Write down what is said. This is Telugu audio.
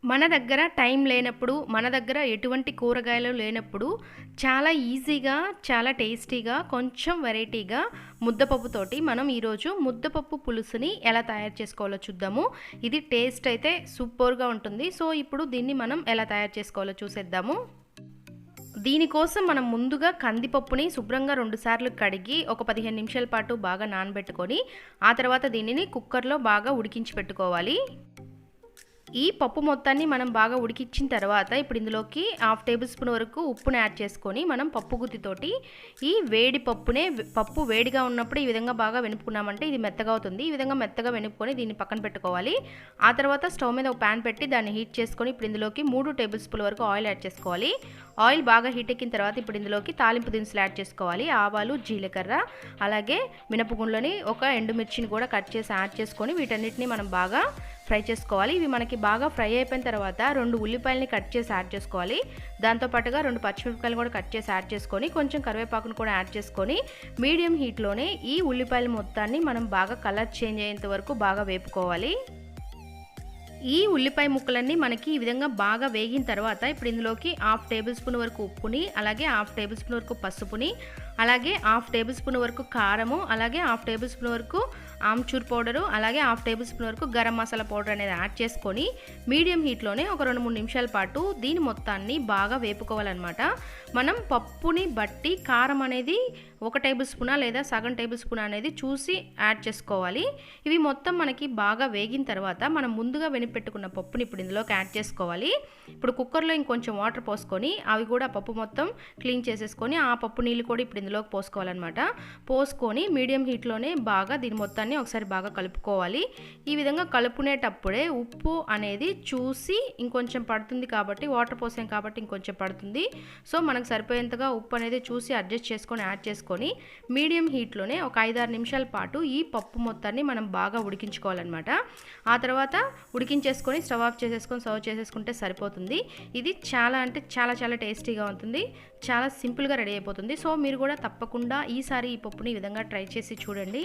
మన దగ్గర టైం లేనప్పుడు, మన దగ్గర ఎటువంటి కూరగాయలు లేనప్పుడు చాలా ఈజీగా, చాలా టేస్టీగా, కొంచెం వెరైటీగా ముద్దపప్పుతోటి మనం ఈరోజు ముద్దపప్పు పులుసుని ఎలా తయారు చేసుకోవాలో చూద్దాము. ఇది టేస్ట్ అయితే సూపర్‌గా ఉంటుంది. సో, ఇప్పుడు దీన్ని మనం ఎలా తయారు చేసుకోవాలో చూసేద్దాము. దీనికోసం మనం ముందుగా కందిపప్పుని శుభ్రంగా 2 సార్లు కడిగి ఒక 15 నిమిషాల పాటు బాగా నానబెట్టుకొని, ఆ తర్వాత దీనిని కుక్కర్‌లో బాగా ఉడికించి పెట్టుకోవాలి. ఈ పప్పు మొత్తాన్ని మనం బాగా ఉడికించిన తర్వాత ఇప్పుడు ఇందులోకి 1/2 టేబుల్ స్పూన్ వరకు ఉప్పుని యాడ్ చేసుకొని మనం పప్పు గుత్తితోటి ఈ వేడి పప్పు వేడిగా ఉన్నప్పుడు ఈ విధంగా బాగా వెనుపుకున్నామంటే ఇది మెత్తగా అవుతుంది. ఈ విధంగా మెత్తగా వెనుపుకొని దీన్ని పక్కన పెట్టుకోవాలి. ఆ తర్వాత స్టవ్ మీద ఒక ప్యాన్ పెట్టి దాన్ని హీట్ చేసుకొని ఇప్పుడు ఇందులోకి 3 టేబుల్ స్పూన్ల వరకు ఆయిల్ యాడ్ చేసుకోవాలి. ఆయిల్ బాగా హీట్ ఎక్కిన తర్వాత ఇప్పుడు ఇందులోకి తాలింపు దినుసులు యాడ్ చేసుకోవాలి. ఆవాలు, జీలకర్ర, అలాగే మినపగుండ్లని, ఒక ఎండుమిర్చిని కూడా కట్ చేసి యాడ్ చేసుకొని వీటన్నిటిని మనం బాగా ఫ్రై చేసుకోవాలి. ఇవి మనకి బాగా ఫ్రై అయిపోయిన తర్వాత 2 ఉల్లిపాయలని కట్ చేసి యాడ్ చేసుకోవాలి. దాంతోపాటుగా 2 పచ్చిమిరపకాయలు కూడా కట్ చేసి యాడ్ చేసుకొని కొంచెం కరివేపాకును కూడా యాడ్ చేసుకొని మీడియం హీట్లోనే ఈ ఉల్లిపాయల మొత్తాన్ని మనం బాగా కలర్ చేంజ్ అయ్యేంత వరకు బాగా వేపుకోవాలి. ఈ ఉల్లిపాయ ముక్కలన్నీ మనకి ఈ విధంగా బాగా వేగిన తర్వాత ఇప్పుడు ఇందులోకి 1/2 టేబుల్ స్పూన్ వరకు ఉప్పుని, అలాగే 1/2 టేబుల్ స్పూన్ వరకు పసుపుని, అలాగే 1/2 టేబుల్ స్పూన్ వరకు కారము, అలాగే 1/2 టేబుల్ స్పూన్ వరకు ఆమ్చూర్ పౌడరు, అలాగే 1/2 టేబుల్ స్పూన్ వరకు గరం మసాలా పౌడర్ అనేది యాడ్ చేసుకొని మీడియం హీట్లోనే ఒక 2-3 నిమిషాల పాటు దీని మొత్తాన్ని బాగా వేపుకోవాలన్నమాట. మనం పప్పుని బట్టి కారం అనేది 1 టేబుల్ స్పూనా లేదా సగం టేబుల్ స్పూన్ అనేది చూసి యాడ్ చేసుకోవాలి. ఇవి మొత్తం మనకి బాగా వేగిన తర్వాత మనం ముందుగా పెట్టుకున్న పప్పుని ఇప్పుడు ఇందులోకి యాడ్ చేసుకోవాలి. ఇప్పుడు కుక్కర్లో ఇంకొంచెం వాటర్ పోసుకొని అవి కూడా పప్పు మొత్తం క్లీన్ చేసేసుకొని ఆ పప్పు నీళ్ళు కూడా ఇప్పుడు ఇందులోకి పోసుకోవాలన్నమాట. పోసుకొని మీడియం హీట్లోనే బాగా దీని మొత్తాన్ని ఒకసారి బాగా కలుపుకోవాలి. ఈ విధంగా కలుపుకునేటప్పుడే ఉప్పు అనేది చూసి ఇంకొంచెం పడుతుంది కాబట్టి, వాటర్ పోసాం కాబట్టి ఇంకొంచెం పడుతుంది. సో మనకు సరిపోయేంతగా ఉప్పు అనేది చూసి అడ్జస్ట్ చేసుకొని యాడ్ చేసుకొని మీడియం హీట్లోనే ఒక 5-6 నిమిషాల పాటు ఈ పప్పు మొత్తాన్ని మనం బాగా ఉడికించుకోవాలన్నమాట. ఆ తర్వాత ఉడికించేసుకొని స్టవ్ ఆఫ్ చేసేసుకొని సర్వ్ చేసేసుకుంటే సరిపోతుంది. ఇది చాలా అంటే చాలా టేస్టీగా ఉంటుంది. చాలా సింపుల్గా రెడీ అయిపోతుంది. సో మీరు కూడా తప్పకుండా ఈసారి ఈ పప్పుని ఈ విధంగా ట్రై చేసి చూడండి.